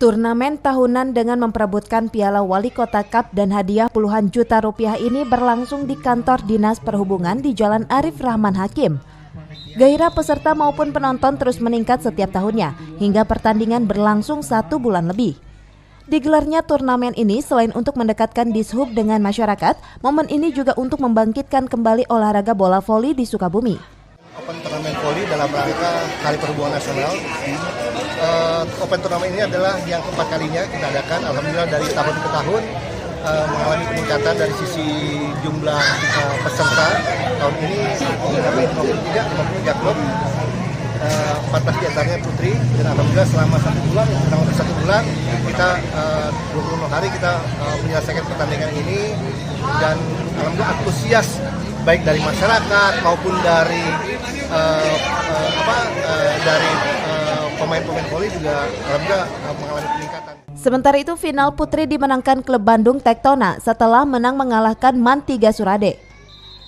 Turnamen tahunan dengan memperebutkan Piala Wali Kota Cup dan hadiah puluhan juta rupiah ini berlangsung di kantor Dinas Perhubungan di Jalan Arif Rahman Hakim. Gairah peserta maupun penonton terus meningkat setiap tahunnya, hingga pertandingan berlangsung 1 bulan lebih. Digelarnya turnamen ini selain untuk mendekatkan Dishub dengan masyarakat, momen ini juga untuk membangkitkan kembali olahraga bola voli di Sukabumi. Open Turnamen Voli dalam rangka Hari Perhubungan Nasional. Open Turnamen ini adalah yang keempat kalinya kita adakan. Alhamdulillah dari tahun ke tahun mengalami peningkatan dari sisi jumlah peserta. Tahun ini mencapai 53 klub, 14 diantaranya putri, dan alhamdulillah selama 1 bulan, kurang lebih 1 bulan kita 26 hari kita menyelesaikan pertandingan ini, dan alhamdulillah antusias baik dari masyarakat maupun dari pemain-pemain voli juga alhamdulillah mengalami peningkatan. Sementara itu final putri dimenangkan klub Bandung Tektona setelah menang mengalahkan MAN 3 Surade.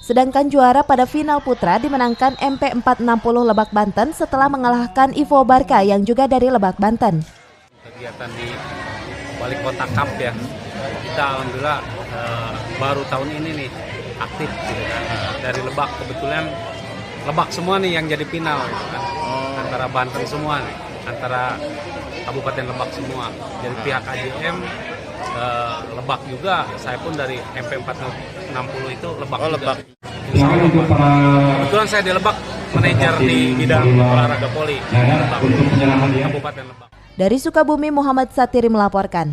Sedangkan juara pada final putra dimenangkan MP 460 Lebak Banten setelah mengalahkan Ivo Barca yang juga dari Lebak Banten. Kegiatan di Wali Kota Cup ya, kita alhamdulillah baru tahun ini nih aktif gitu kan. Dari Lebak, kebetulan Lebak semua nih yang jadi final gitu kan. Antara Banten semua nih, antara Kabupaten Lebak semua. Dari pihak AJM Lebak juga, saya pun dari MP 460 itu Lebak juga. Kebetulan saya di Lebak, manajer di bidang olahraga voli Kabupaten Lebak. Dari Sukabumi, Muhammad Satiri melaporkan.